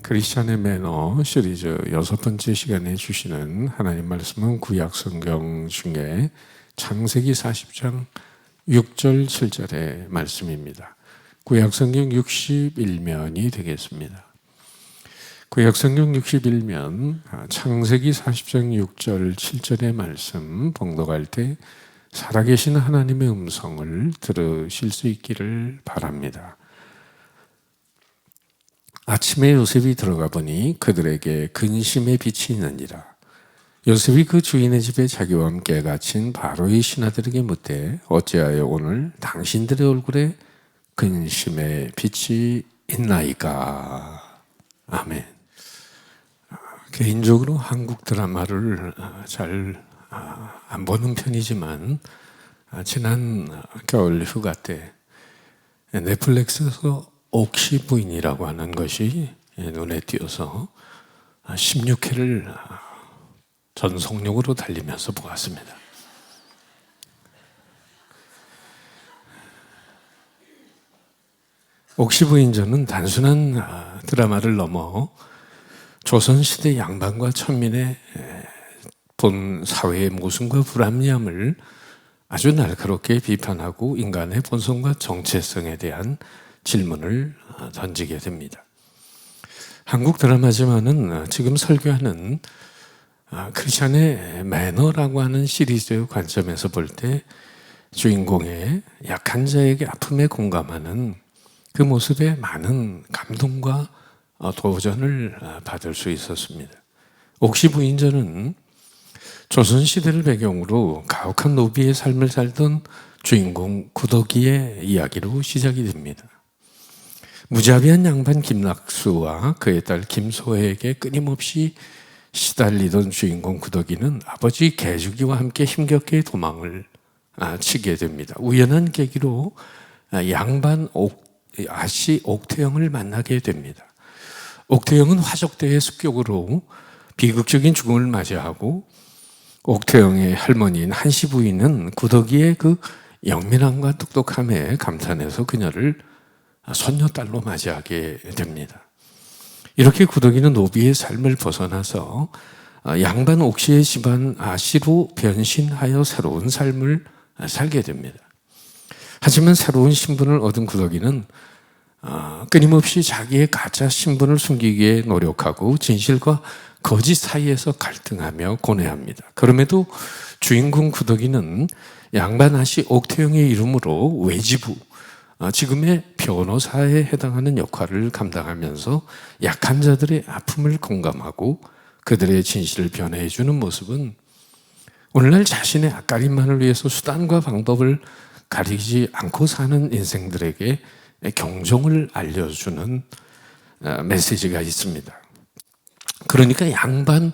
크리스찬의 매너 시리즈 6번째 시간에 주시는 하나님 말씀은 구약 성경 중에 창세기 40장 6절 7절의 말씀입니다. 구약 성경 61면이 되겠습니다. 구약 성경 61면 창세기 40장 6절 7절의 말씀 봉독할 때 살아계신 하나님의 음성을 들으실 수 있기를 바랍니다. 아침에 요셉이 들어가 보니 그들에게 근심의 빛이 있느니라. 요셉이 그 주인의 집에 자기와 함께 갇힌 바로의 신하들에게 묻되 어찌하여 오늘 당신들의 얼굴에 근심의 빛이 있나이까. 아멘. 개인적으로 한국 드라마를 잘 안 보는 편이지만 지난 겨울 휴가 때 넷플릭스에서 옥시 부인이라고 하는 것이 눈에 띄어서 16회를 전속력으로 달리면서 보았습니다. 옥시 부인전은 단순한 드라마를 넘어 조선시대 양반과 천민의 본 사회의 모순과 불합리함을 아주 날카롭게 비판하고 인간의 본성과 정체성에 대한 질문을 던지게 됩니다. 한국 드라마지만은 지금 설교하는 크리스찬의 매너라고 하는 시리즈의 관점에서 볼 때 주인공의 약한 자에게 아픔에 공감하는 그 모습에 많은 감동과 도전을 받을 수 있었습니다. 옥시 부인전은 조선시대를 배경으로 가혹한 노비의 삶을 살던 주인공 구덕이의 이야기로 시작이 됩니다. 무자비한 양반 김낙수와 그의 딸 김소혜에게 끊임없이 시달리던 주인공 구덕이는 아버지 개주기와 함께 힘겹게 도망을 치게 됩니다. 우연한 계기로 양반 아씨 옥태영을 만나게 됩니다. 옥태영은 화족대의 습격으로 비극적인 죽음을 맞이하고 옥태영의 할머니인 한시 부인은 구덕이의 그 영민함과 똑똑함에 감탄해서 그녀를 손녀딸로 맞이하게 됩니다. 이렇게 구덕이는 노비의 삶을 벗어나서 양반 옥시의 집안 아씨로 변신하여 새로운 삶을 살게 됩니다. 하지만 새로운 신분을 얻은 구덕이는 끊임없이 자기의 가짜 신분을 숨기기에 노력하고 진실과 거짓 사이에서 갈등하며 고뇌합니다. 그럼에도 주인공 구덕이는 양반 아씨 옥태영의 이름으로 외지부, 지금의 변호사에 해당하는 역할을 감당하면서 약한 자들의 아픔을 공감하고 그들의 진실을 변해해 주는 모습은 오늘날 자신의 앞가림만을 위해서 수단과 방법을 가리지 않고 사는 인생들에게 경종을 알려주는 메시지가 있습니다. 그러니까 양반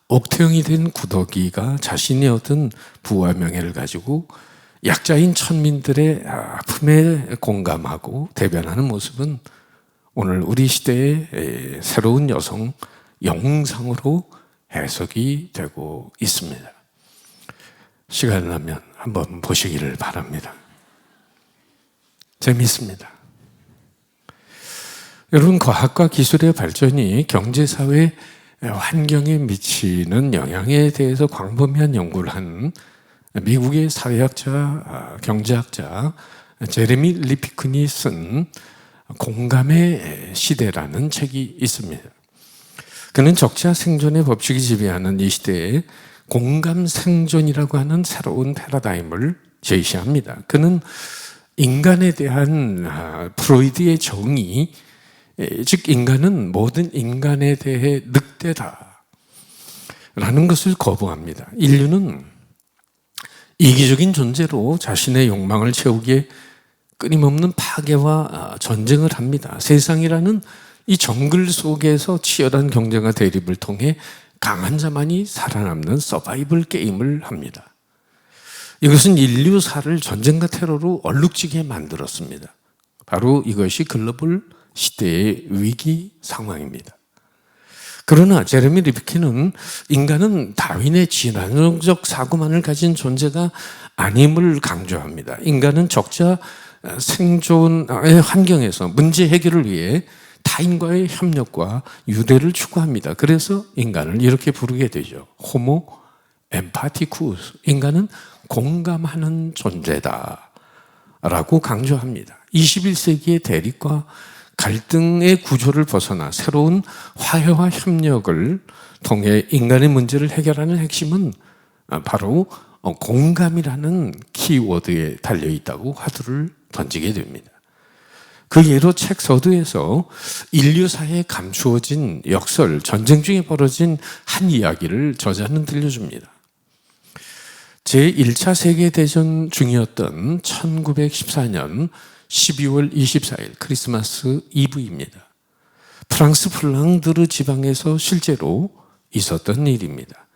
옥태영이 된 구덕이가 자신이 얻은 부와 명예를 가지고 약자인 천민들의 아픔에 공감하고 대변하는 모습은 오늘 우리 시대의 새로운 여성 영상으로 해석이 되고 있습니다. 시간 나면 한번 보시기를 바랍니다. 재미있습니다. 여러분, 과학과 기술의 발전이 경제사회 환경에 미치는 영향에 대해서 광범위한 연구를 한 미국의 사회학자, 경제학자 제레미 리피큰이 쓴 공감의 시대라는 책이 있습니다. 그는 적자 생존의 법칙이 지배하는 이 시대에 공감 생존이라고 하는 새로운 패러다임을 제시합니다. 그는 인간에 대한 프로이드의 정의, 즉 인간은 모든 인간에 대해 늑대다 라는 것을 거부합니다. 인류는 이기적인 존재로 자신의 욕망을 채우기에 끊임없는 파괴와 전쟁을 합니다. 세상이라는 이 정글 속에서 치열한 경쟁과 대립을 통해 강한 자만이 살아남는 서바이벌 게임을 합니다. 이것은 인류사를 전쟁과 테러로 얼룩지게 만들었습니다. 바로 이것이 글로벌 시대의 위기 상황입니다. 그러나 제레미 리피킨은 인간은 다윈의 진화론적 사고만을 가진 존재가 아님을 강조합니다. 인간은 적자 생존의 환경에서 문제 해결을 위해 타인과의 협력과 유대를 추구합니다. 그래서 인간을 이렇게 부르게 되죠. 호모 엠파티쿠스. 인간은 공감하는 존재다 라고 강조합니다. 21세기의 대립과 갈등의 구조를 벗어나 새로운 화해와 협력을 통해 인간의 문제를 해결하는 핵심은 바로 공감이라는 키워드에 달려있다고 화두를 던지게 됩니다. 그 예로 책 서두에서 인류사에 감추어진 역설, 전쟁 중에 벌어진 한 이야기를 저자는 들려줍니다. 제1차 세계대전 중이었던 1914년 12월 24일 크리스마스 이브입니다. 프랑스 플랑드르 지방에서 실제로 있었던 일입니다.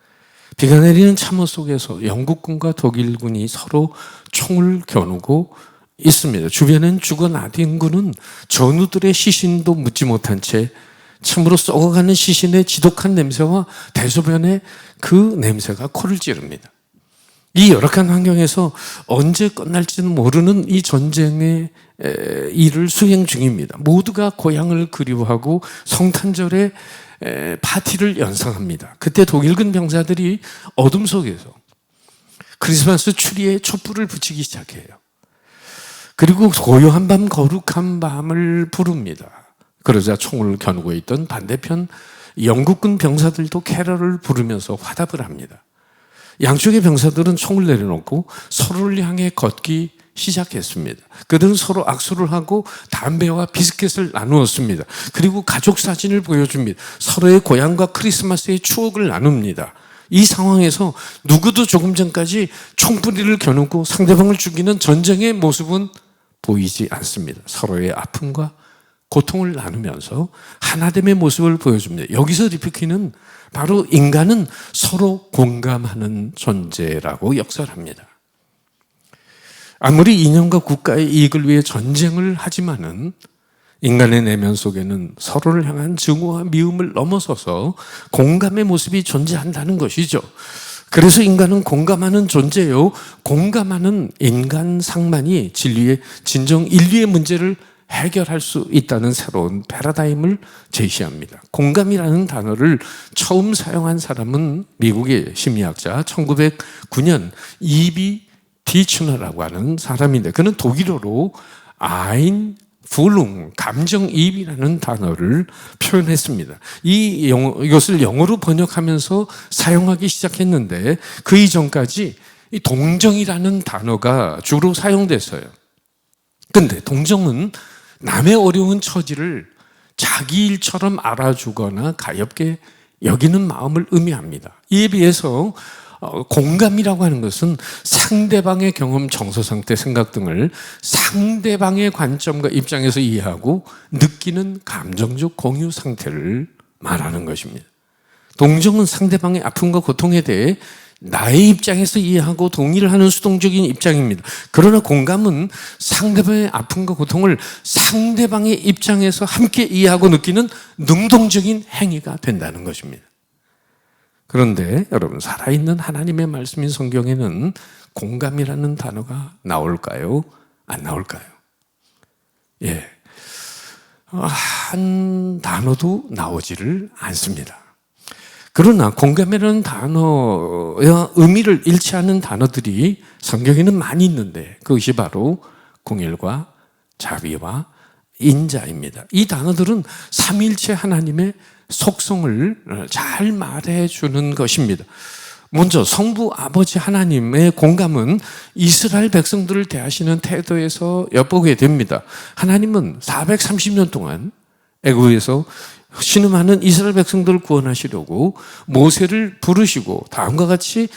비가 내리는 참호 속에서 영국군과 독일군이 서로 총을 겨누고 있습니다. 주변엔 죽어나딘 군은 전우들의 시신도 묻지 못한 채 참으로 썩어가는 시신의 지독한 냄새와 대소변의 그 냄새가 코를 찌릅니다. 이 열악한 환경에서 언제 끝날지는 모르는 이 전쟁의 일을 수행 중입니다. 모두가 고향을 그리워하고 성탄절에 파티를 연상합니다. 그때 독일군 병사들이 어둠 속에서 크리스마스 추리에 촛불을 붙이기 시작해요. 그리고 고요한 밤, 거룩한 밤을 부릅니다. 그러자 총을 겨누고 있던 반대편 영국군 병사들도 캐럴을 부르면서 화답을 합니다. 양쪽의 병사들은 총을 내려놓고 서로를 향해 걷기 시작했습니다. 그들은 서로 악수를 하고 담배와 비스켓을 나누었습니다. 그리고 가족 사진을 보여줍니다. 서로의 고향과 크리스마스의 추억을 나눕니다. 이 상황에서 누구도 조금 전까지 총부리를 겨누고 상대방을 죽이는 전쟁의 모습은 보이지 않습니다. 서로의 아픔과 고통을 나누면서 하나됨의 모습을 보여줍니다. 여기서 리피키는 바로 인간은 서로 공감하는 존재라고 역설합니다. 아무리 이념과 국가의 이익을 위해 전쟁을 하지만은 인간의 내면 속에는 서로를 향한 증오와 미움을 넘어서서 공감의 모습이 존재한다는 것이죠. 그래서 인간은 공감하는 존재요. 공감하는 인간상만이 진리의 진정 인류의 문제를 해결할 수 있다는 새로운 패러다임을 제시합니다. 공감이라는 단어를 처음 사용한 사람은 미국의 심리학자 1909년 이비 디츠너라고 하는 사람인데 그는 독일어로 아인 풀룽, 감정이입이라는 단어를 표현했습니다. 이것을 영어로 번역하면서 사용하기 시작했는데 그 이전까지 이 동정이라는 단어가 주로 사용됐어요. 근데 동정은 남의 어려운 처지를 자기 일처럼 알아주거나 가엽게 여기는 마음을 의미합니다. 이에 비해서 공감이라고 하는 것은 상대방의 경험, 정서 상태, 생각 등을 상대방의 관점과 입장에서 이해하고 느끼는 감정적 공유 상태를 말하는 것입니다. 동정은 상대방의 아픔과 고통에 대해 나의 입장에서 이해하고 동의를 하는 수동적인 입장입니다. 그러나 공감은 상대방의 아픔과 고통을 상대방의 입장에서 함께 이해하고 느끼는 능동적인 행위가 된다는 것입니다. 그런데 여러분, 살아있는 하나님의 말씀인 성경에는 공감이라는 단어가 나올까요? 안 나올까요? 예. 한 단어도 나오지를 않습니다. 그러나 공감이라는 단어와 의미를 일치하는 단어들이 성경에는 많이 있는데 그것이 바로 공일과 자비와 인자입니다. 이 단어들은 삼위일체 하나님의 속성을 잘 말해주는 것입니다. 먼저 성부 아버지 하나님의 공감은 이스라엘 백성들을 대하시는 태도에서 엿보게 됩니다. 하나님은 430년 동안 애굽에서 신음하는 이스라엘 백성들을 구원하시려고 모세를 부르시고 다음과 같이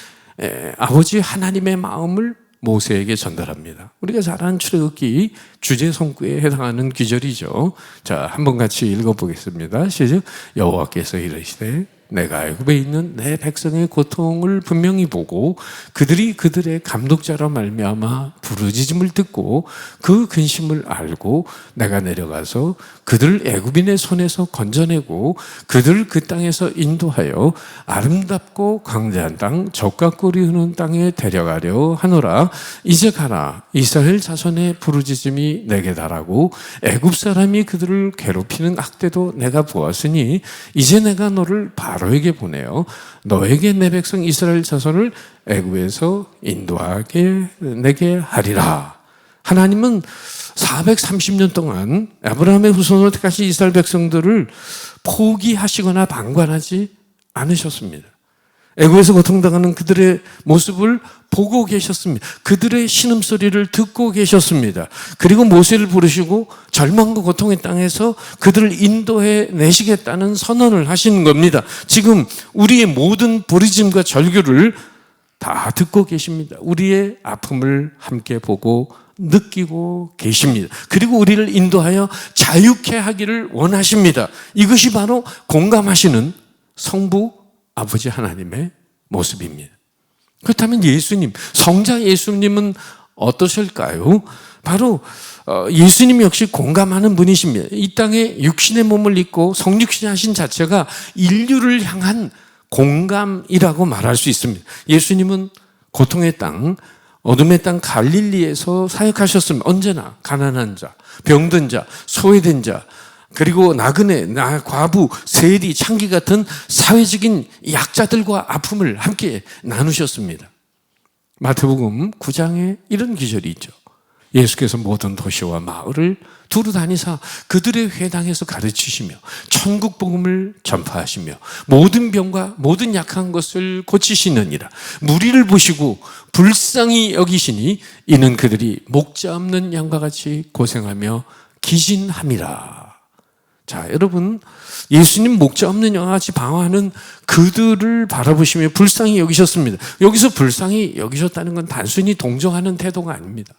아버지 하나님의 마음을 모세에게 전달합니다. 우리가 잘 아는 출애굽기 주제 성구에 해당하는 구절이죠. 자, 한번 같이 읽어보겠습니다. 시작. 여호와께서 이르시되 내가 애굽에 있는 내 백성의 고통을 분명히 보고 그들이 그들의 감독자로 말미암아 부르짖음을 듣고 그 근심을 알고 내가 내려가서 그들을 애굽인의 손에서 건져내고 그들을 그 땅에서 인도하여 아름답고 광대한 땅 젖과 꿀이 흐르는 땅에 데려가려 하노라. 이제 가라. 이스라엘 자손의 부르짖음이 내게 달하고 애굽 사람이 그들을 괴롭히는 학대도 내가 보았으니 이제 내가 너를 바로에게 보내어 너에게 내 백성 이스라엘 자손을 애굽에서 인도하게 내게 하리라. 하나님은 430년 동안 아브라함의 후손으로 택하신 이스라엘 백성들을 포기하시거나 방관하지 않으셨습니다. 애굽에서 고통당하는 그들의 모습을 보고 계셨습니다. 그들의 신음소리를 듣고 계셨습니다. 그리고 모세를 부르시고 절망과 고통의 땅에서 그들을 인도해 내시겠다는 선언을 하시는 겁니다. 지금 우리의 모든 부르짖음과 절규를 다 듣고 계십니다. 우리의 아픔을 함께 보고 느끼고 계십니다. 그리고 우리를 인도하여 자유케 하기를 원하십니다. 이것이 바로 공감하시는 성부 아버지 하나님의 모습입니다. 그렇다면 예수님, 성자 예수님은 어떠실까요? 바로 예수님 역시 공감하는 분이십니다. 이 땅에 육신의 몸을 입고 성육신하신 자체가 인류를 향한 공감이라고 말할 수 있습니다. 예수님은 고통의 땅, 어둠의 땅 갈릴리에서 사역하셨습니다. 언제나 가난한 자, 병든 자, 소외된 자, 그리고 나그네, 과부, 세리, 창기 같은 사회적인 약자들과 아픔을 함께 나누셨습니다. 마태복음 9장에 이런 기절이 있죠. 예수께서 모든 도시와 마을을 두루 다니사 그들의 회당에서 가르치시며 천국 복음을 전파하시며 모든 병과 모든 약한 것을 고치시느니라. 무리를 보시고 불쌍히 여기시니 이는 그들이 목자 없는 양과 같이 고생하며 기진함이라. 자, 여러분, 예수님 목자 없는 양과 같이 방황하는 그들을 바라보시며 불쌍히 여기셨습니다. 여기서 불쌍히 여기셨다는 건 단순히 동정하는 태도가 아닙니다.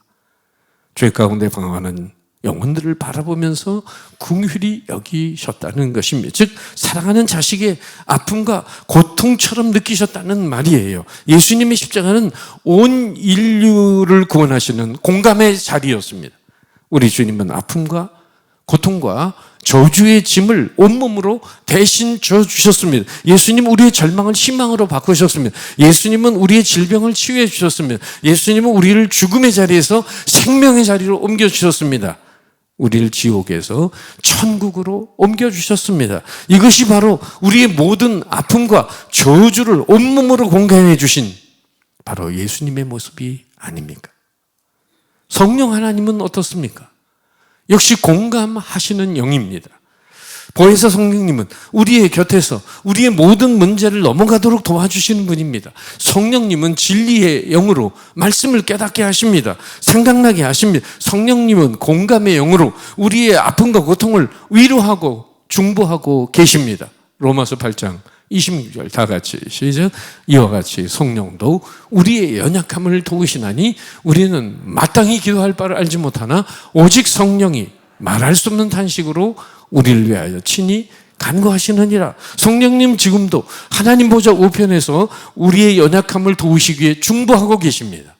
죄 가운데 방황하는 영혼들을 바라보면서 긍휼히 여기셨다는 것입니다. 즉 사랑하는 자식의 아픔과 고통처럼 느끼셨다는 말이에요. 예수님의 십자가는 온 인류를 구원하시는 공감의 자리였습니다. 우리 주님은 아픔과 고통과 저주의 짐을 온몸으로 대신 져주셨습니다. 예수님 우리의 절망을 희망으로 바꾸셨습니다. 예수님은 우리의 질병을 치유해 주셨습니다. 예수님은 우리를 죽음의 자리에서 생명의 자리로 옮겨주셨습니다. 우리를 지옥에서 천국으로 옮겨주셨습니다. 이것이 바로 우리의 모든 아픔과 저주를 온몸으로 공감해 주신 바로 예수님의 모습이 아닙니까? 성령 하나님은 어떻습니까? 역시 공감하시는 영입니다. 보혜사 성령님은 우리의 곁에서 우리의 모든 문제를 넘어가도록 도와주시는 분입니다. 성령님은 진리의 영으로 말씀을 깨닫게 하십니다. 생각나게 하십니다. 성령님은 공감의 영으로 우리의 아픔과 고통을 위로하고 중보하고 계십니다. 로마서 8장 26절 다 같이 시작. 이와 같이 성령도 우리의 연약함을 도우시나니 우리는 마땅히 기도할 바를 알지 못하나 오직 성령이 말할 수 없는 탄식으로 우리를 위하여 친히 간구하시느니라. 성령님 지금도 하나님 보좌 우편에서 우리의 연약함을 도우시기 위해 중보하고 계십니다.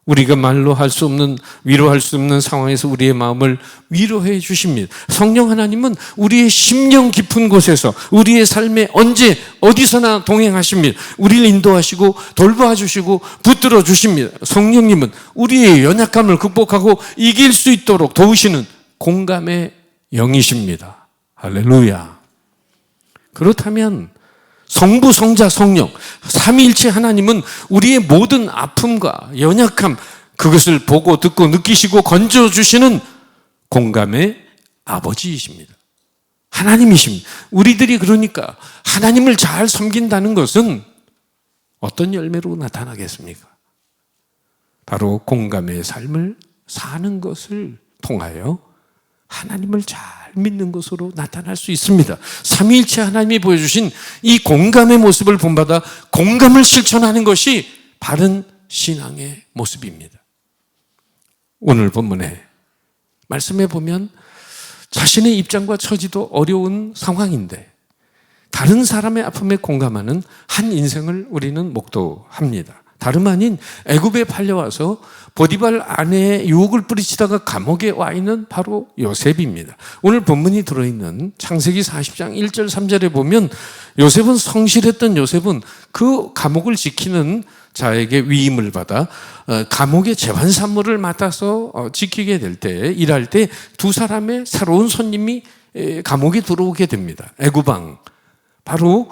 우리가 말로 할 수 없는, 위로할 수 없는 상황에서 우리의 마음을 위로해 주십니다. 성령 하나님은 우리의 심령 깊은 곳에서 우리의 삶에 언제 어디서나 동행하십니다. 우리를 인도하시고 돌봐 주시고 붙들어 주십니다. 성령님은 우리의 연약함을 극복하고 이길 수 있도록 도우시는 공감의 영이십니다. 할렐루야. 그렇다면 성부, 성자, 성령, 삼위일체 하나님은 우리의 모든 아픔과 연약함, 그것을 보고 듣고 느끼시고 건져주시는 공감의 아버지이십니다. 하나님이십니다. 우리들이 그러니까 하나님을 잘 섬긴다는 것은 어떤 열매로 나타나겠습니까? 바로 공감의 삶을 사는 것을 통하여 하나님을 잘 믿는 것으로 나타날 수 있습니다. 삼위일체 하나님이 보여주신 이 공감의 모습을 본받아 공감을 실천하는 것이 바른 신앙의 모습입니다. 오늘 본문에 말씀해 보면 자신의 입장과 처지도 어려운 상황인데 다른 사람의 아픔에 공감하는 한 인생을 우리는 목도합니다. 다름 아닌 애굽에 팔려와서 보디발 아내의 유혹을 뿌리치다가 감옥에 와 있는 바로 요셉입니다. 오늘 본문이 들어있는 창세기 40장 1절 3절에 보면 요셉은 성실했던 요셉은 그 감옥을 지키는 자에게 위임을 받아 감옥의 재반 사무를 맡아서 지키게 될 때, 일할 때 두 사람의 새로운 손님이 감옥에 들어오게 됩니다. 애굽왕, 바로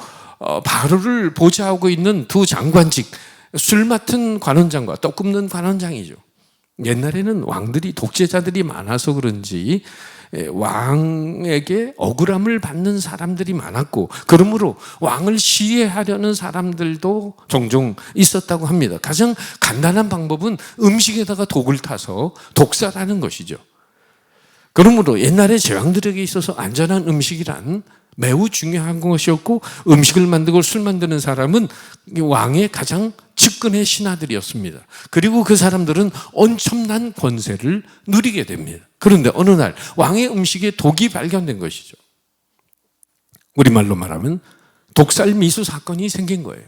바로를 보좌하고 있는 두 장관직, 술 맡은 관원장과 떡 굽는 관원장이죠. 옛날에는 왕들이 독재자들이 많아서 그런지 왕에게 억울함을 받는 사람들이 많았고, 그러므로 왕을 시해하려는 사람들도 종종 있었다고 합니다. 가장 간단한 방법은 음식에다가 독을 타서 독살하는 것이죠. 그러므로 옛날에 제왕들에게 있어서 안전한 음식이란 매우 중요한 것이었고, 음식을 만들고 술 만드는 사람은 왕의 가장 측근의 신하들이었습니다. 그리고 그 사람들은 엄청난 권세를 누리게 됩니다. 그런데 어느 날 왕의 음식에 독이 발견된 것이죠. 우리말로 말하면 독살 미수 사건이 생긴 거예요.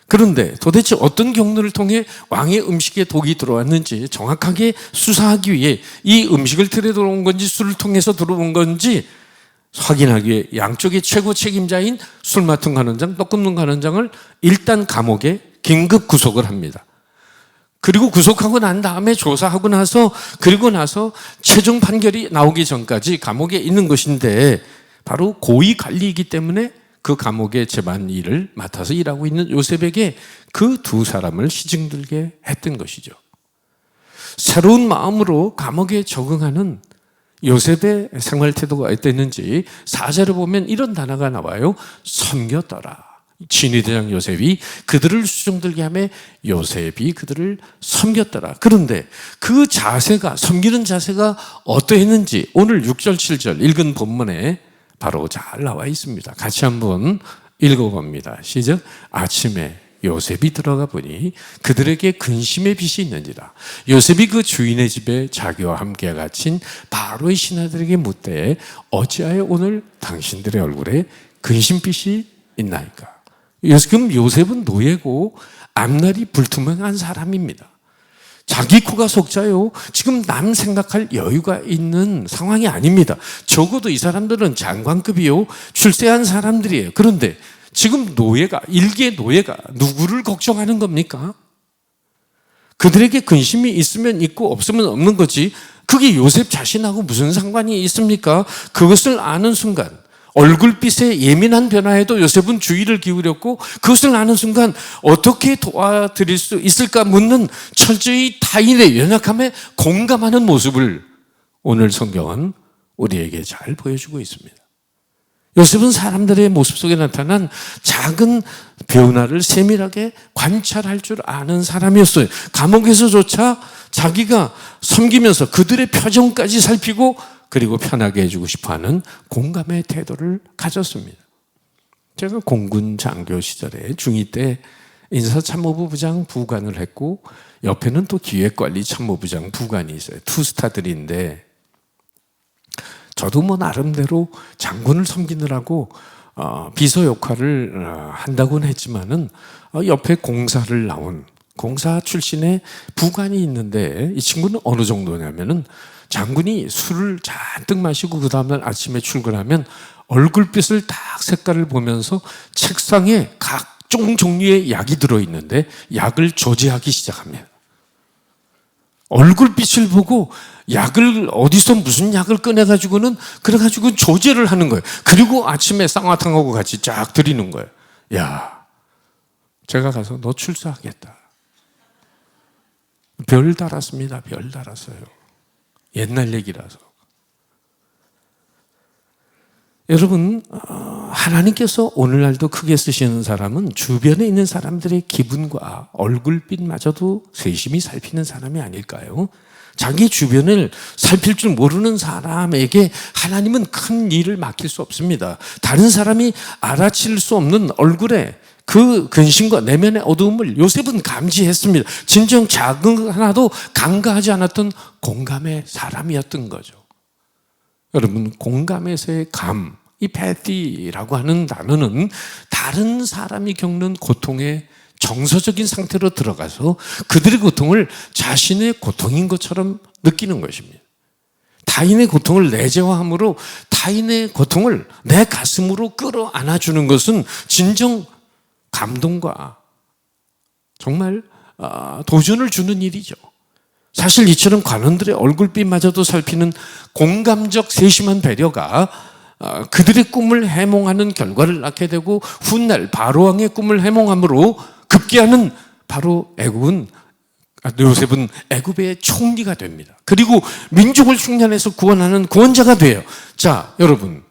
그런데 도대체 어떤 경로를 통해 왕의 음식에 독이 들어왔는지 정확하게 수사하기 위해 이 음식을 틀에 들어온 건지 술을 통해서 들어온 건지 확인하기 위해 양쪽의 최고 책임자인 술 맡은 관원장, 떡 굽는 관원장을 일단 감옥에 긴급 구속을 합니다. 그리고 구속하고 난 다음에 조사하고 나서, 그리고 나서 최종 판결이 나오기 전까지 감옥에 있는 것인데, 바로 고위 관리이기 때문에 그 감옥의 재반 일을 맡아서 일하고 있는 요셉에게 그 두 사람을 시중들게 했던 것이죠. 새로운 마음으로 감옥에 적응하는 요셉의 생활 태도가 어땠는지 4절을 보면 이런 단어가 나와요. 섬겼더라. 진위대장 요셉이 그들을 수종들게 하며 요셉이 그들을 섬겼더라. 그런데 그 자세가, 섬기는 자세가 어떠했는지 오늘 6절 7절 읽은 본문에 바로 잘 나와 있습니다. 같이 한번 읽어봅니다. 시작. 아침에 요셉이 들어가 보니 그들에게 근심의 빛이 있는지라. 요셉이 그 주인의 집에 자기와 함께 갇힌 바로의 신하들에게 묻되 어찌하여 오늘 당신들의 얼굴에 근심빛이 있나이까. 지금 요셉은 노예고 앞날이 불투명한 사람입니다. 자기 코가 속자요. 지금 남 생각할 여유가 있는 상황이 아닙니다. 적어도 이 사람들은 장관급이요, 출세한 사람들이에요. 그런데 지금 노예가, 일개 노예가 누구를 걱정하는 겁니까? 그들에게 근심이 있으면 있고 없으면 없는 거지, 그게 요셉 자신하고 무슨 상관이 있습니까? 그것을 아는 순간, 얼굴빛의 예민한 변화에도 요셉은 주의를 기울였고, 그것을 아는 순간 어떻게 도와드릴 수 있을까 묻는 철저히 타인의 연약함에 공감하는 모습을 오늘 성경은 우리에게 잘 보여주고 있습니다. 요셉은 사람들의 모습 속에 나타난 작은 변화를 세밀하게 관찰할 줄 아는 사람이었어요. 감옥에서조차 자기가 섬기면서 그들의 표정까지 살피고, 그리고 편하게 해주고 싶어하는 공감의 태도를 가졌습니다. 제가 공군 장교 시절에 중2 때 인사참모부 부장 부관을 했고, 옆에는 또 기획관리 참모부장 부관이 있어요. 투스타들인데, 저도 뭐 나름대로 장군을 섬기느라고 비서 역할을 한다고는 했지만은 옆에 공사를 나온 공사 출신의 부관이 있는데, 이 친구는 어느 정도냐면은 장군이 술을 잔뜩 마시고 그 다음날 아침에 출근하면 얼굴빛을 딱 색깔을 보면서 책상에 각종 종류의 약이 들어있는데 약을 조제하기 시작합니다. 얼굴빛을 보고 약을 어디서 무슨 약을 꺼내가지고는 그래가지고 조제를 하는 거예요. 그리고 아침에 쌍화탕하고 같이 쫙 드리는 거예요. 야, 제가 가서 너 출소하겠다. 별 달았습니다. 별 달았어요. 옛날 얘기라서. 여러분, 하나님께서 오늘날도 크게 쓰시는 사람은 주변에 있는 사람들의 기분과 얼굴빛마저도 세심히 살피는 사람이 아닐까요? 자기 주변을 살필 줄 모르는 사람에게 하나님은 큰 일을 맡길 수 없습니다. 다른 사람이 알아챌 수 없는 얼굴에 그 근심과 내면의 어두움을 요셉은 감지했습니다. 진정 작은 것 하나도 간과하지 않았던 공감의 사람이었던 거죠. 여러분, 공감에서의 감이 이 패티라고 하는 단어는 다른 사람이 겪는 고통의 정서적인 상태로 들어가서 그들의 고통을 자신의 고통인 것처럼 느끼는 것입니다. 타인의 고통을 내재화함으로 타인의 고통을 내 가슴으로 끌어안아주는 것은 진정 감동과 정말 도전을 주는 일이죠. 사실 이처럼 관원들의 얼굴빛마저도 살피는 공감적 세심한 배려가 그들의 꿈을 해몽하는 결과를 낳게 되고 훗날 바로왕의 꿈을 해몽함으로 급기야는 바로 요셉은 애굽의 총리가 됩니다. 그리고 민족을 흉년에서 구원하는 구원자가 돼요. 자, 여러분,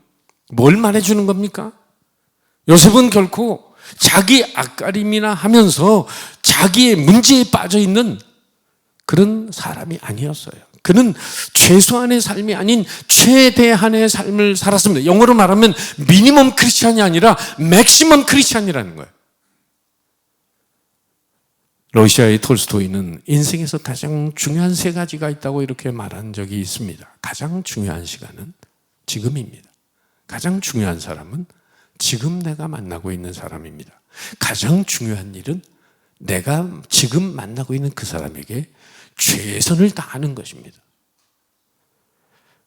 뭘 말해주는 겁니까? 요셉은 결코 자기 앞가림이나 하면서 자기의 문제에 빠져 있는 그런 사람이 아니었어요. 그는 최소한의 삶이 아닌 최대한의 삶을 살았습니다. 영어로 말하면 미니멈 크리스찬이 아니라 맥시멈 크리스찬이라는 거예요. 러시아의 톨스토이는 인생에서 가장 중요한 세 가지가 있다고 이렇게 말한 적이 있습니다. 가장 중요한 시간은 지금입니다. 가장 중요한 사람은 지금 내가 만나고 있는 사람입니다. 가장 중요한 일은 내가 지금 만나고 있는 그 사람에게 최선을 다하는 것입니다.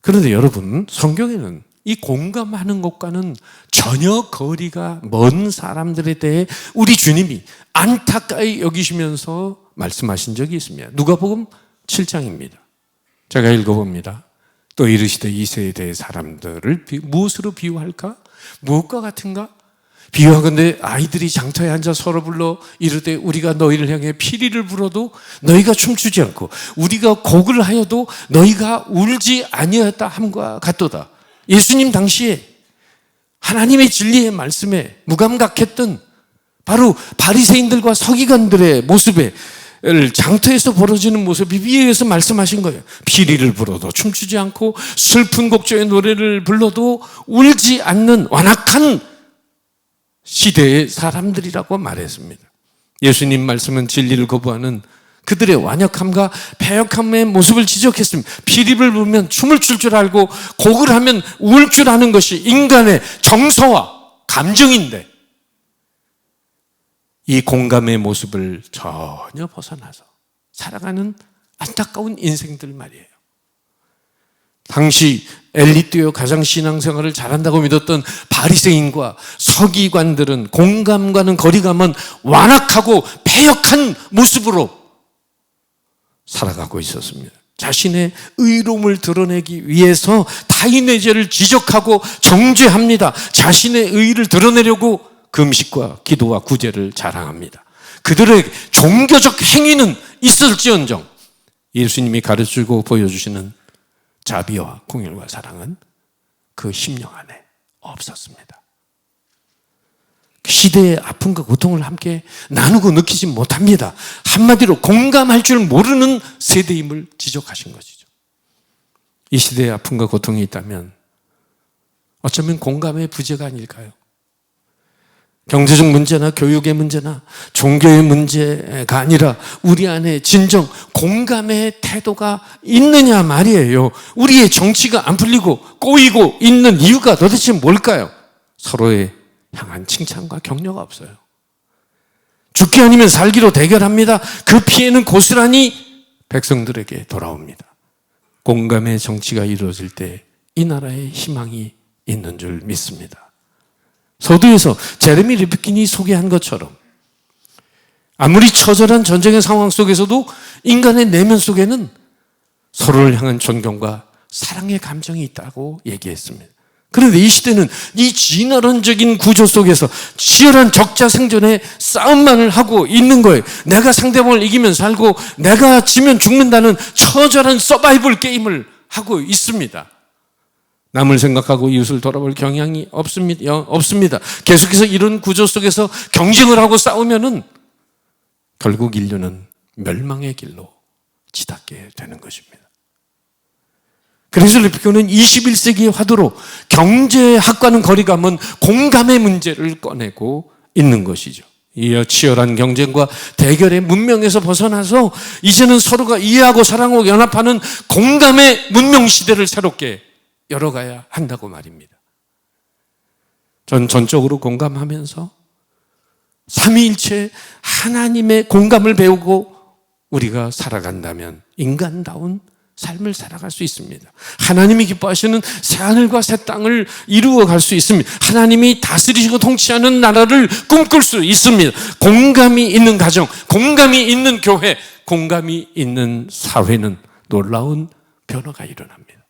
그런데 여러분, 성경에는 이 공감하는 것과는 전혀 거리가 먼 사람들에 대해 우리 주님이 안타까이 여기시면서 말씀하신 적이 있습니다. 누가복음 7장입니다. 제가 읽어봅니다. 또 이르시되 이 세대의 사람들을 무엇으로 비유할까? 무엇과 같은가? 비유하건대 아이들이 장터에 앉아 서로 불러 이르되 우리가 너희를 향해 피리를 불어도 너희가 춤추지 않고 우리가 곡을 하여도 너희가 울지 아니하였다 함과 같도다. 예수님 당시에 하나님의 진리의 말씀에 무감각했던 바로 바리새인들과 서기관들의 모습에 장터에서 벌어지는 모습이 비유해서 말씀하신 거예요. 피리를 불어도 춤추지 않고 슬픈 곡조의 노래를 불러도 울지 않는 완악한 시대의 사람들이라고 말했습니다. 예수님 말씀은 진리를 거부하는 그들의 완악함과 패역함의 모습을 지적했습니다. 피리를 불면 춤을 출 줄 알고 곡을 하면 울 줄 아는 것이 인간의 정서와 감정인데 이 공감의 모습을 전혀 벗어나서 살아가는 안타까운 인생들 말이에요. 당시 엘리트요 가장 신앙생활을 잘한다고 믿었던 바리새인과 서기관들은 공감과는 거리가 먼 완악하고 패역한 모습으로 살아가고 있었습니다. 자신의 의로움을 드러내기 위해서 타인의 죄를 지적하고 정죄합니다. 자신의 의를 드러내려고 금식과 기도와 구제를 자랑합니다. 그들의 종교적 행위는 있을지언정 예수님이 가르치고 보여주시는 자비와 공율과 사랑은 그 심령 안에 없었습니다. 시대의 아픔과 고통을 함께 나누고 느끼지 못합니다. 한마디로 공감할 줄 모르는 세대임을 지적하신 것이죠. 이 시대의 아픔과 고통이 있다면 어쩌면 공감의 부재가 아닐까요? 경제적 문제나 교육의 문제나 종교의 문제가 아니라 우리 안에 진정 공감의 태도가 있느냐 말이에요. 우리의 정치가 안 풀리고 꼬이고 있는 이유가 도대체 뭘까요? 서로의 향한 칭찬과 격려가 없어요. 죽기 아니면 살기로 대결합니다. 그 피해는 고스란히 백성들에게 돌아옵니다. 공감의 정치가 이루어질 때 이 나라에 희망이 있는 줄 믿습니다. 서두에서 제레미 리프킨이 소개한 것처럼 아무리 처절한 전쟁의 상황 속에서도 인간의 내면 속에는 서로를 향한 존경과 사랑의 감정이 있다고 얘기했습니다. 그런데 이 시대는 이 진화론적인 구조 속에서 치열한 적자 생존의 싸움만을 하고 있는 거예요. 내가 상대방을 이기면 살고 내가 지면 죽는다는 처절한 서바이벌 게임을 하고 있습니다. 남을 생각하고 이웃을 돌아볼 경향이 없습니다. 계속해서 이런 구조 속에서 경쟁을 하고 싸우면은 결국 인류는 멸망의 길로 치닫게 되는 것입니다. 그래서 리피코는 21세기의 화두로 경제학과는 거리가 먼 공감의 문제를 꺼내고 있는 것이죠. 이 치열한 경쟁과 대결의 문명에서 벗어나서 이제는 서로가 이해하고 사랑하고 연합하는 공감의 문명 시대를 새롭게 열어가야 한다고 말입니다. 전적으로 공감하면서 삼위일체 하나님의 공감을 배우고 우리가 살아간다면 인간다운 삶을 살아갈 수 있습니다. 하나님이 기뻐하시는 새하늘과 새 땅을 이루어갈 수 있습니다. 하나님이 다스리시고 통치하는 나라를 꿈꿀 수 있습니다. 공감이 있는 가정, 공감이 있는 교회, 공감이 있는 사회는 놀라운 변화가 일어납니다.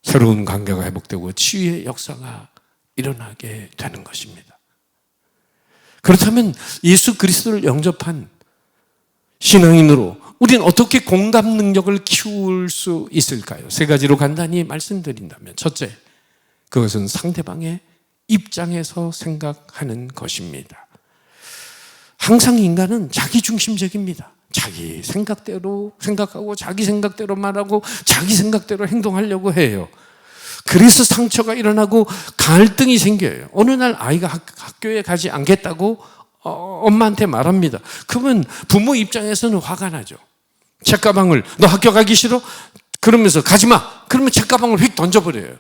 새로운 관계가 회복되고 치유의 역사가 일어나게 되는 것입니다. 그렇다면 예수 그리스도를 영접한 신앙인으로 우리는 어떻게 공감 능력을 키울 수 있을까요? 세 가지로 간단히 말씀드린다면, 첫째, 그것은 상대방의 입장에서 생각하는 것입니다. 항상 인간은 자기중심적입니다. 자기 생각대로 생각하고 자기 생각대로 말하고 자기 생각대로 행동하려고 해요. 그래서 상처가 일어나고 갈등이 생겨요. 어느 날 아이가 학교에 가지 않겠다고 엄마한테 말합니다. 그러면 부모 입장에서는 화가 나죠. 책가방을, 너 학교 가기 싫어? 그러면서 가지 마. 그러면 책가방을 휙 던져버려요.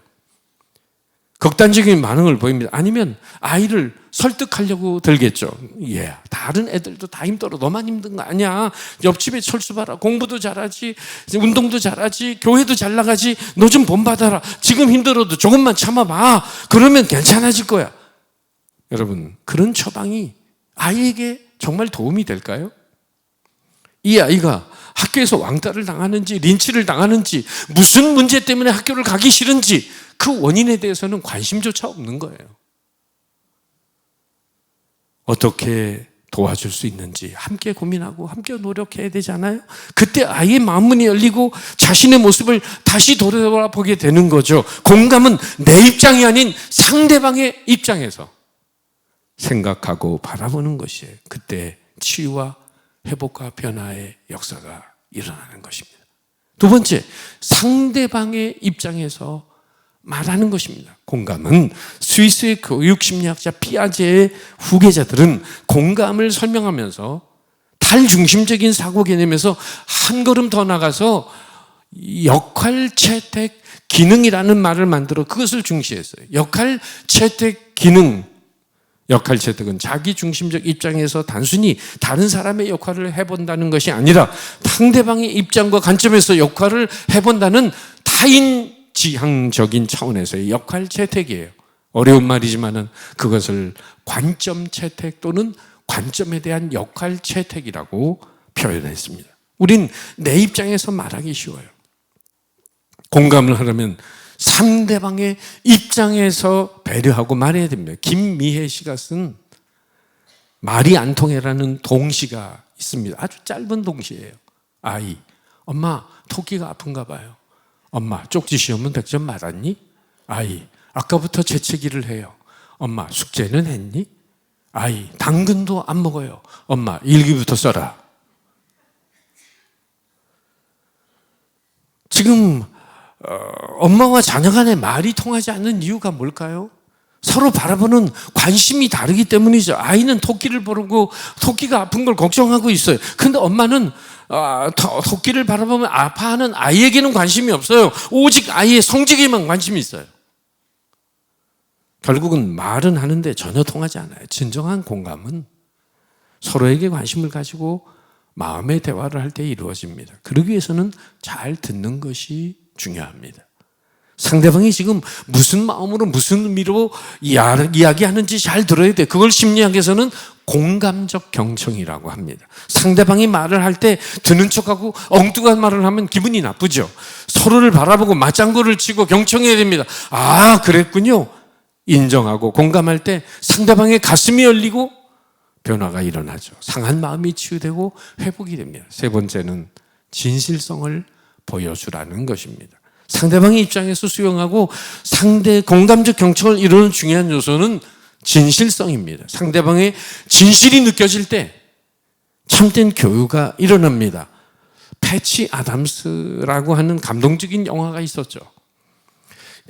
극단적인 반응을 보입니다. 아니면 아이를 설득하려고 들겠죠. 예, 다른 애들도 다 힘들어. 너만 힘든 거 아니야. 옆집에 철수 봐라. 공부도 잘하지, 운동도 잘하지, 교회도 잘 나가지. 너 좀 본받아라. 지금 힘들어도 조금만 참아봐. 그러면 괜찮아질 거야. 여러분, 그런 처방이 아이에게 정말 도움이 될까요? 이 아이가 학교에서 왕따를 당하는지 린치를 당하는지 무슨 문제 때문에 학교를 가기 싫은지 그 원인에 대해서는 관심조차 없는 거예요. 어떻게 도와줄 수 있는지 함께 고민하고 함께 노력해야 되지 않아요? 그때 아이의 마음문이 열리고 자신의 모습을 다시 돌아보게 되는 거죠. 공감은 내 입장이 아닌 상대방의 입장에서 생각하고 바라보는 것이에요. 그때 치유와 회복과 변화의 역사가 일어나는 것입니다. 두 번째, 상대방의 입장에서 말하는 것입니다. 공감은 스위스의 교육심리학자 피아제의 후계자들은 공감을 설명하면서 탈중심적인 사고 개념에서 한 걸음 더 나가서 역할 채택 기능이라는 말을 만들어 그것을 중시했어요. 역할 채택 기능. 역할 채택은 자기 중심적 입장에서 단순히 다른 사람의 역할을 해본다는 것이 아니라 상대방의 입장과 관점에서 역할을 해본다는 타인 지향적인 차원에서의 역할 채택이에요. 어려운 말이지만은 그것을 관점 채택 또는 관점에 대한 역할 채택이라고 표현했습니다. 우린 내 입장에서 말하기 쉬워요. 공감을 하려면 상대방의 입장에서 배려하고 말해야 됩니다. 김미혜 씨가 쓴 말이 안 통해라는 동시가 있습니다. 아주 짧은 동시예요. 아이, 엄마 토끼가 아픈가 봐요. 엄마 쪽지 시험은 100점 맞았니? 아이, 아까부터 재채기를 해요. 엄마 숙제는 했니? 아이, 당근도 안 먹어요. 엄마 일기부터 써라. 지금 엄마와 자녀 간의 말이 통하지 않는 이유가 뭘까요? 서로 바라보는 관심이 다르기 때문이죠. 아이는 토끼를 보고 토끼가 아픈 걸 걱정하고 있어요. 그런데 엄마는 토끼를 바라보면 아파하는 아이에게는 관심이 없어요. 오직 아이의 성적에만 관심이 있어요. 결국은 말은 하는데 전혀 통하지 않아요. 진정한 공감은 서로에게 관심을 가지고 마음의 대화를 할 때 이루어집니다. 그러기 위해서는 잘 듣는 것이 중요합니다. 상대방이 지금 무슨 마음으로 무슨 의미로 이야기하는지 잘 들어야 돼. 그걸 심리학에서는 공감적 경청이라고 합니다. 상대방이 말을 할 때 듣는 척하고 엉뚱한 말을 하면 기분이 나쁘죠. 서로를 바라보고 맞장구를 치고 경청해야 됩니다. 아, 그랬군요. 인정하고 공감할 때 상대방의 가슴이 열리고 변화가 일어나죠. 상한 마음이 치유되고 회복이 됩니다. 세 번째는 진실성을 보여주라는 것입니다. 상대방의 입장에서 수용하고 상대 공감적 경청을 이루는 중요한 요소는 진실성입니다. 상대방의 진실이 느껴질 때 참된 교류가 일어납니다. 패치 아담스라고 하는 감동적인 영화가 있었죠.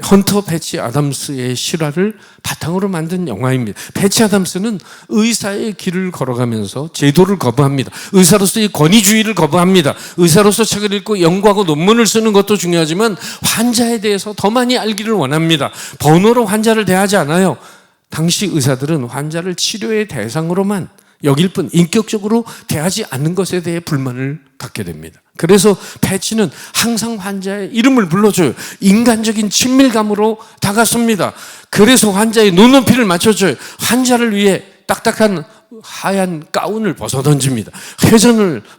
헌터 패치 아담스의 실화를 바탕으로 만든 영화입니다. 패치 아담스는 의사의 길을 걸어가면서 제도를 거부합니다. 의사로서의 권위주의를 거부합니다. 의사로서 책을 읽고 연구하고 논문을 쓰는 것도 중요하지만 환자에 대해서 더 많이 알기를 원합니다. 번호로 환자를 대하지 않아요. 당시 의사들은 환자를 치료의 대상으로만 여길 뿐 인격적으로 대하지 않는 것에 대해 불만을 갖게 됩니다. 그래서 패치는 항상 환자의 이름을 불러줘요. 인간적인 친밀감으로 다가섭니다. 그래서 환자의 눈높이를 맞춰줘요. 환자를 위해 딱딱한 하얀 가운을 벗어던집니다.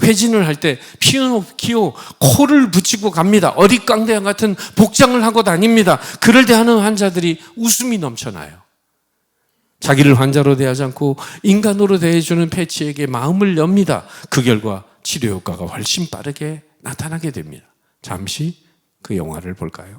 회진을 할 때 피노키오 코를 붙이고 갑니다. 어릿광대와 같은 복장을 하고 다닙니다. 그를 대하는 환자들이 웃음이 넘쳐나요. 자기를 환자로 대하지 않고 인간으로 대해주는 패치에게 마음을 엽니다. 그 결과 치료 효과가 훨씬 빠르게 나타나게 됩니다. 잠시 그 영화를 볼까요?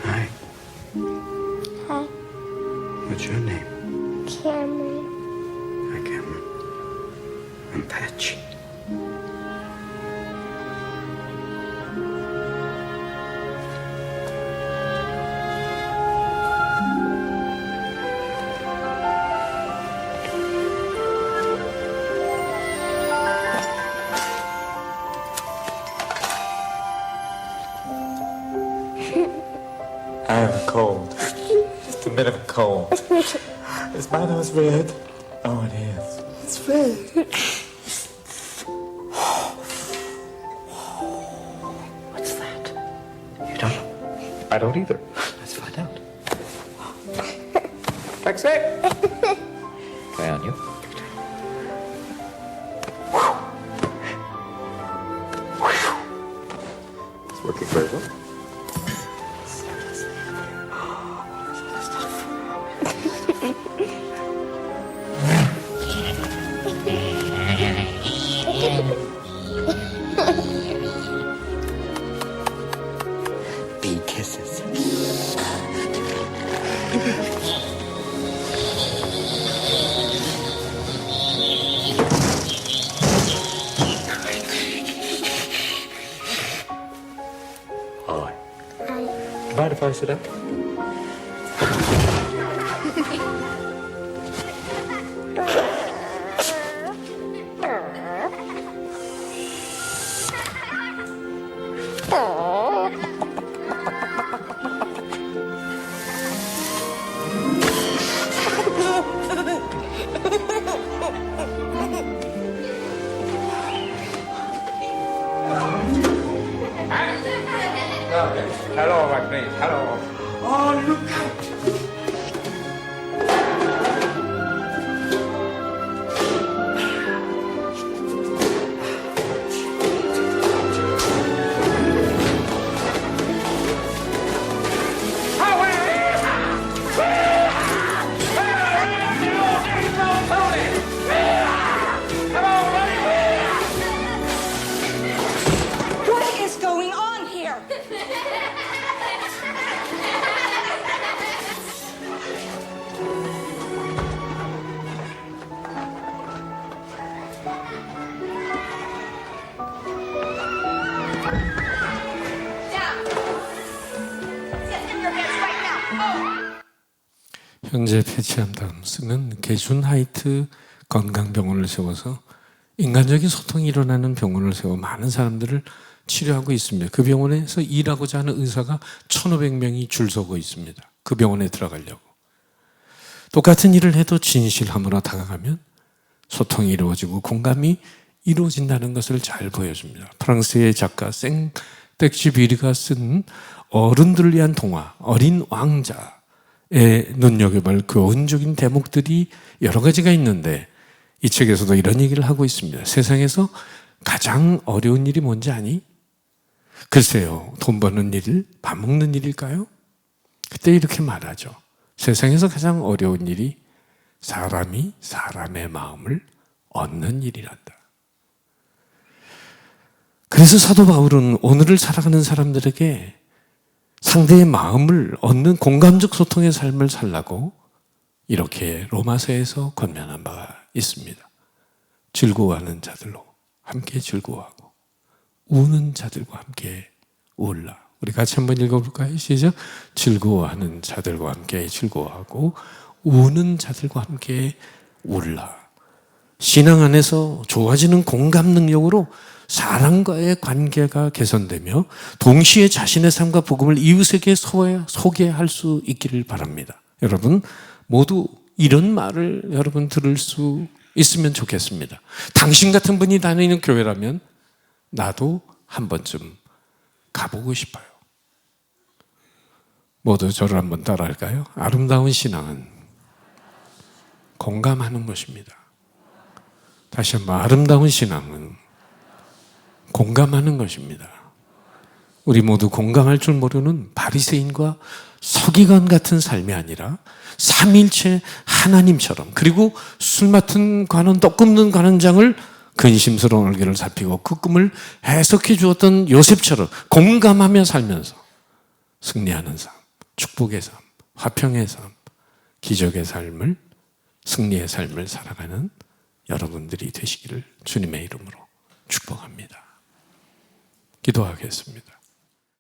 Hi, Hi, what's your name? Cameron. Hi, Cameron. I'm Patch. I have a cold. Just a bit of a cold. Is my nose red? Oh, it is. It's red. What's that? You don't know? I don't either. Let's find out. Taxi! Try on you. It's working very well. Bee kisses. Hi. Mind if I sit up? Hello, my friend. Hello. What is going on here? 현재 패치 아담스는 게준 하이트 건강병원을 세워서 인간적인 소통이 일어나는 병원을 세워 많은 사람들을 치료하고 있습니다. 그 병원에서 일하고자 하는 의사가 1,500명이 줄 서고 있습니다. 그 병원에 들어가려고. 똑같은 일을 해도 진실함으로 다가가면 소통이 이루어지고 공감이 이루어진다는 것을 잘 보여줍니다. 프랑스의 작가 생텍쥐비르가 쓴 어른들을 위한 동화 어린 왕자에 눈여겨볼 교훈적인 대목들이 여러 가지가 있는데 이 책에서도 이런 얘기를 하고 있습니다. 세상에서 가장 어려운 일이 뭔지 아니? 글쎄요, 돈 버는 일, 밥 먹는 일일까요? 그때 이렇게 말하죠. 세상에서 가장 어려운 일이 사람이 사람의 마음을 얻는 일이란다. 그래서 사도 바울은 오늘을 살아가는 사람들에게 상대의 마음을 얻는 공감적 소통의 삶을 살라고 이렇게 로마서에서 권면한 바가 있습니다. 즐거워하는 자들로 함께 즐거워하고 우는 자들과 함께 울라. 우리 같이 한번 읽어볼까요? 시작. 즐거워하는 자들과 함께 즐거워하고 우는 자들과 함께 울라. 신앙 안에서 좋아지는 공감 능력으로 사람과의 관계가 개선되며 동시에 자신의 삶과 복음을 이웃에게 소개할 수 있기를 바랍니다. 여러분 모두 이런 말을 여러분 들을 수 있으면 좋겠습니다. 당신 같은 분이 다니는 교회라면 나도 한 번쯤 가보고 싶어요. 모두 저를 한번 따라할까요? 아름다운 신앙은 공감하는 것입니다. 다시 한번 아름다운 신앙은 공감하는 것입니다. 우리 모두 공감할 줄 모르는 바리새인과 서기관 같은 삶이 아니라 삼일체 하나님처럼, 그리고 술 맡은 관원, 떡 굽는 관원장을 근심스러운 얼굴을 살피고 그 꿈을 해석해 주었던 요셉처럼 공감하며 살면서 승리하는 삶, 축복의 삶, 화평의 삶, 기적의 삶을, 승리의 삶을 살아가는 여러분들이 되시기를 주님의 이름으로 축복합니다. 기도하겠습니다.